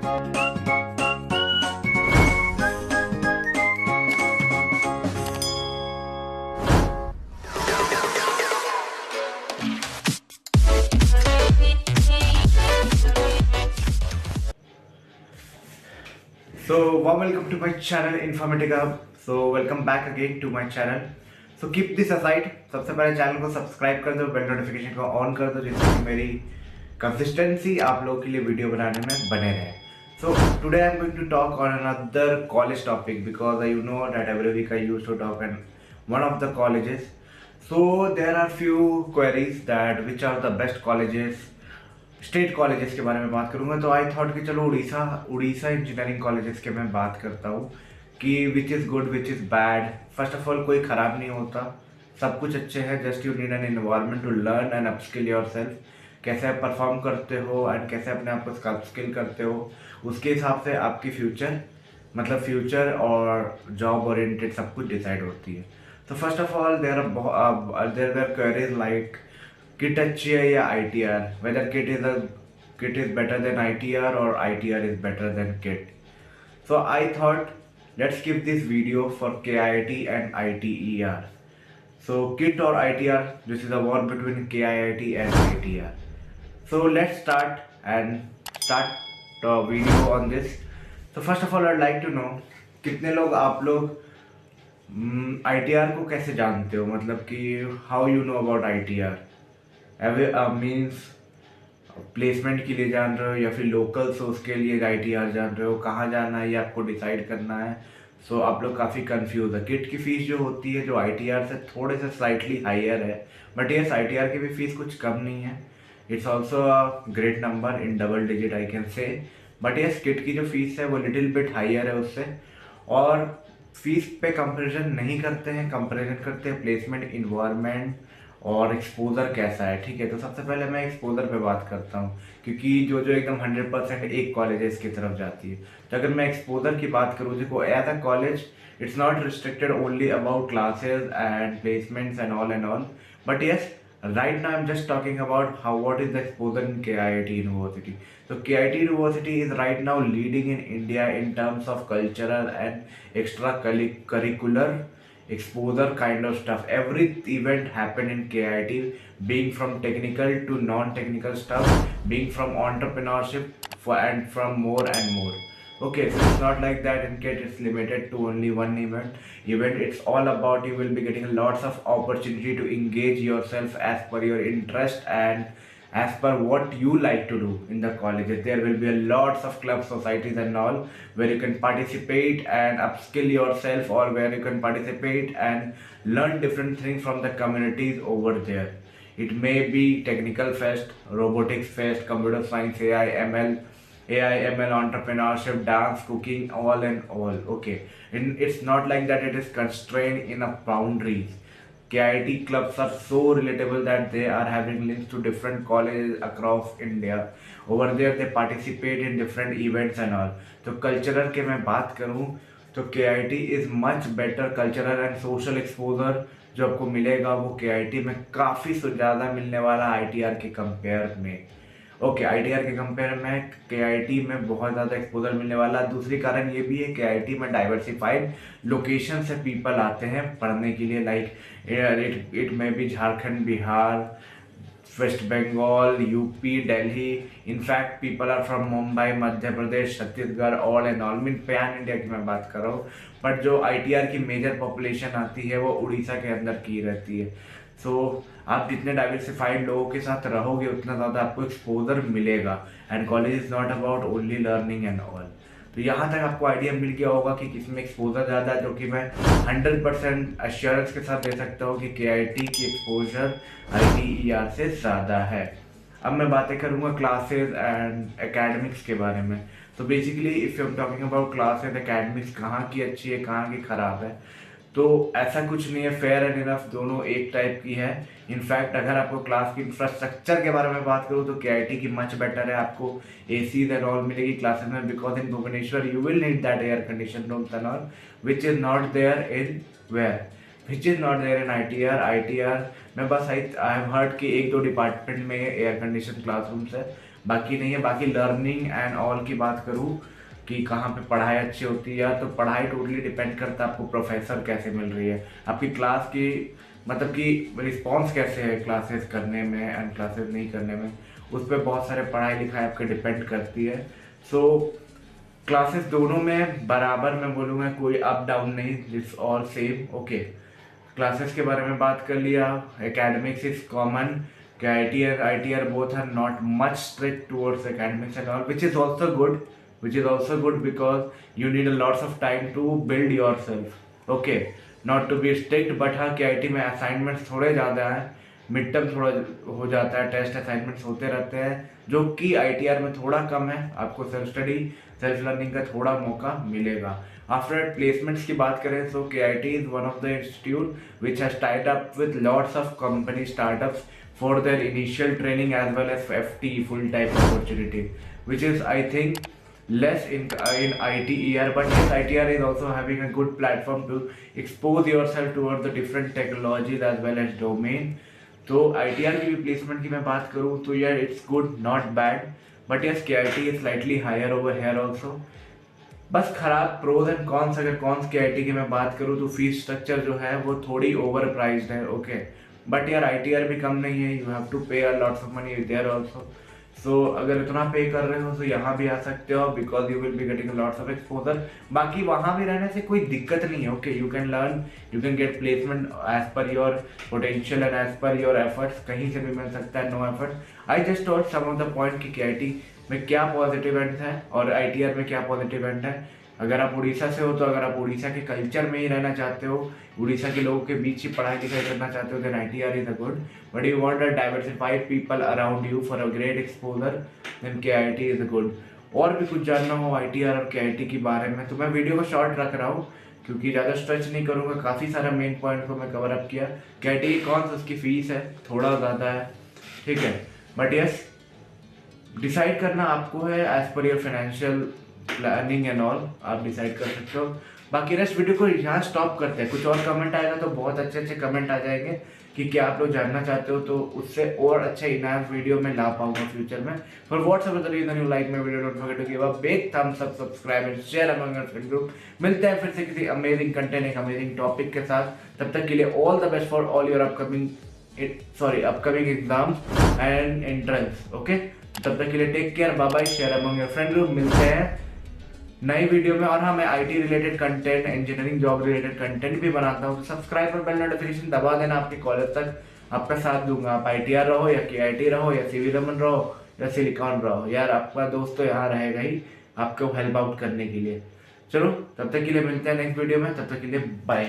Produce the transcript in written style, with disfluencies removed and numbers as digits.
So warm welcome to my channel Informatica Hub. So welcome back again to my channel. So keep this aside. सबसे पहले channel को subscribe कर दो, bell notification को on कर दो, जिससे कि मेरी कंसिस्टेंसी आप लोगों के लिए वीडियो बनाने में बने रहे. So today I'm going to talk on another college topic because you know that every week I used to talk on one of the colleges. So there are few queries that which are the best colleges, state colleges के बारे में बात करूंगा. तो I thought कि चलो Orissa engineering colleges के मैं बात करता हूँ कि which is good which is bad. First of all कोई ख़राब नहीं होता, सब कुछ अच्छे हैं. Just you need an environment to learn and upskill your self. कैसे आप परफॉर्म करते हो एंड कैसे अपने आप को अपस्किल करते हो, उसके हिसाब से आपकी फ्यूचर और जॉब ओरिएंटेड सब कुछ डिसाइड होती है. तो first of all there are queries like KIT अच्छी है या ITR, whether kit is better than ITR or ITR is better than kit. So I thought let's skip this video for KIIT and ITER. So kit or ITR, this is a war between KIIT and ITR. So let's start the video on this. So first of all I'd like to know कितने लोग आप लोग ITR को कैसे जानते हो, मतलब कि how you know about ITR. Means placement के लिए जान रहे हो या फिर लोकल सोर्स के लिए ITR जान रहे हो, कहाँ जाना है ये आपको डिसाइड करना है. सो आप लोग काफ़ी कंफ्यूज है. किट की फीस जो होती है जो ITR से थोड़े से स्लाइटली हायर है, बट यस ITR की भी फीस कुछ कम नहीं है. It's also a great number in double digit I can say. But yes kit की जो फीस है वो लिटिल बिट हायर है उससे. और फीस पे कंपेरिजन नहीं करते हैं, कंपेरिजन करते हैं प्लेसमेंट, इन्वायरमेंट और एक्सपोजर कैसा है. ठीक है, तो सबसे पहले मैं एक्सपोजर पे बात करता हूँ क्योंकि जो एकदम 100% एक कॉलेजेस की तरफ जाती है. तो अगर मैं एक्सपोजर की बात करूँ, देखो as a college it's not restricted only about classes and placements and all, but yes right now I'm just talking about what is the exposure in KIIT University. So KIIT University is right now leading in India in terms of cultural and extracurricular exposure kind of stuff. Every event happen in KIT, being from technical to non-technical stuff, being from entrepreneurship and from more and more. Okay, so it's not like that in KIT it's limited to only one event. It's all about you will be getting lots of opportunity to engage yourself as per your interest and as per what you like to do in the colleges. There will be lots of club societies and all where you can participate and upskill yourself, or where you can participate and learn different things from the communities over there. It may be technical fest, robotics fest, computer science, AI ML, entrepreneurship, dance, cooking, all and all. Okay, and it's not like that it is constrained in a boundaries. KIT clubs are so relatable that they are having links to different colleges across India. Over there they participate in different events and all. तो cultural के मैं बात करूँ तो KIT is much better cultural and social exposure जो आपको मिलेगा वो KIT में काफ़ी ज़्यादा मिलने वाला ITR के कंपेयर में. ओके, ITR के कंपेयर में KIT में बहुत ज़्यादा एक्सपोजर मिलने वाला. दूसरी कारण ये भी है KIT में डाइवर्सिफाइड लोकेशन से पीपल आते हैं पढ़ने के लिए. लाइक इट में भी Jharkhand, Bihar, West Bengal, UP, Delhi. In fact people are from Mumbai, Madhya Pradesh, Chhattisgarh, all and all. Mean pan India की मैं बात कर रहा हूँ. बट जो ITR की मेजर पॉपुलेशन आती है वो उड़ीसा के अंदर की रहती है. सो आप जितने डाइवर्सिफाइड लोगों के साथ रहोगे उतना ज़्यादा आपको एक्सपोजर मिलेगा. And college is not about only learning and all. तो यहाँ तक आपको आइडिया मिल गया होगा कि किसमें एक्सपोजर ज़्यादा है, जो कि मैं 100% एश्योरेंस के साथ दे सकता हूँ कि KIT की एक्सपोजर ITER से ज़्यादा है. अब मैं बातें करूँगा क्लासेज एंड एकेडमिक्स के बारे में. तो basically if you am talking about classes, academics कहाँ की अच्छी है, कहाँ की ख़राब है, तो ऐसा कुछ नहीं है. फेयर एंड इनफ दोनों एक टाइप की है. इनफैक्ट अगर आपको क्लास की इंफ्रास्ट्रक्चर के बारे में बात करूँ तो KIT की मच बेटर है. आपको ACs एंड ऑल मिलेगी क्लासेस में, because in Bhubaneswar you will need that air condition rooms and all, which is not there in ITR. मैं बस आई हैव हर्ड कि 1-2 डिपार्टमेंट में एयर कंडीशन क्लासरूम्स है, बाकी नहीं है। बाकी लर्निंग एंड ऑल की बात करूँ कि कहाँ पे पढ़ाई अच्छी होती है, तो पढ़ाई टोटली डिपेंड करता है आपको प्रोफेसर कैसे मिल रही है, आपकी क्लास की मतलब कि रिस्पॉन्स कैसे है क्लासेस करने में एंड क्लासेस नहीं करने में, उस पर बहुत सारे पढ़ाई लिखाई आपके डिपेंड करती है। सो क्लासेस दोनों में बराबर मैं बोलूँगा, कोई अप डाउन नहीं, it's all same. Okay, classes के बारे में बात कर लिया। Academics is common, ITR both are not much strict towards academics and all, which is also good because you need a lots of time to build yourself. Okay, not to be strict, but हाँ KIT में assignments थोड़े ज़्यादा हैं, mid term थोड़ा हो जाता है, test assignments होते रहते हैं, जो कि ITR में थोड़ा कम है। आपको सेल्फ स्टडी सेल्फ लर्निंग का थोड़ा मौका मिलेगा। आफ्टर प्लेसमेंट्स की बात करें तो KIT is one of the institute which has tied up with lots of company startups for their initial training as well as FT full time opportunity, which is I think less in ITER, but yes, ITR is also having a good platform to expose yourself towards the different technologies as well as domain. तो ITR की भी placement की मैं बात करूँ तो यार it's good, not bad, but yes KIT is slightly higher over here also. बस खराब प्रोज एंड कॉन्स, अगर कॉन्स KIT की मैं बात करूँ तो फीस स्ट्रक्चर जो है वो थोड़ी ओवर प्राइस्ड है। ओके, बट यार ITR भी कम नहीं है, you have to pay a lots of money there also. So अगर इतना पे कर रहे हो तो यहाँ भी आ सकते हो, because you will be getting lots of exposure. बाकी वहाँ भी रहने से कोई दिक्कत नहीं है। Okay, you can learn, you can get placement as per your potential and as per your efforts, कहीं से भी मिल सकता है, no effort. I just thought some of the point कि KIT में क्या पॉजिटिव एंड है और ITR में क्या पॉजिटिव एंड है। अगर आप उड़ीसा से हो तो अगर आप उड़ीसा के कल्चर में ही रहना चाहते हो, उड़ीसा के लोगों के बीच ही पढ़ाई लिखाई करना चाहते हो, then ITR is a good, but you want a diversified people around you for a great exposure, then KIT is a good. और भी कुछ जानना हो ITR और KIT के बारे में तो मैं वीडियो को शॉर्ट रख रहा हूँ, क्योंकि ज़्यादा स्ट्रेच नहीं करूँगा, काफ़ी सारा मेन पॉइंट को मैं कवर अप किया। KIT कौन सा उसकी फीस है थोड़ा ज़्यादा है, ठीक है, बट यस डिसाइड करना आपको है as per your financial planning and all, आप डिसाइड कर सकते हो। बाकी रेस्ट वीडियो को यहाँ स्टॉप करते हैं, कुछ और कमेंट आएगा तो बहुत अच्छे अच्छे कमेंट आ जाएंगे कि क्या आप लोग जानना चाहते हो, तो उससे और अच्छे इनहांस वीडियो में ला पाऊंगा फ्यूचर में। For whatsoever the reason you like my video, don't forget to give a big thumbs up, subscribe and share among your friend group. मिलते हैं फिर से किसी अमेजिंग कंटेंट, एक अमेजिंग टॉपिक के साथ। तब तक के लिए all the best for all your upcoming exams and entrance. Okay, तब तक के लिए take care, bye bye, share among your friend group. मिलते हैं नई वीडियो में। और हाँ, मैं IT related content, engineering job related content भी बनाता हूँ, सब्सक्राइब और बेल नोटिफिकेशन दबा देना, आपके कॉलेज तक आपका साथ दूंगा। आप ITR रहो या KIT रहो या CV रमन रहो या सिलिकॉन रहो, यार आपका दोस्त तो यहाँ रहेगा ही आपको हेल्प आउट करने के लिए। चलो तब तक के लिए मिलते हैं नेक्स्ट वीडियो में, तब तक के लिए बाय।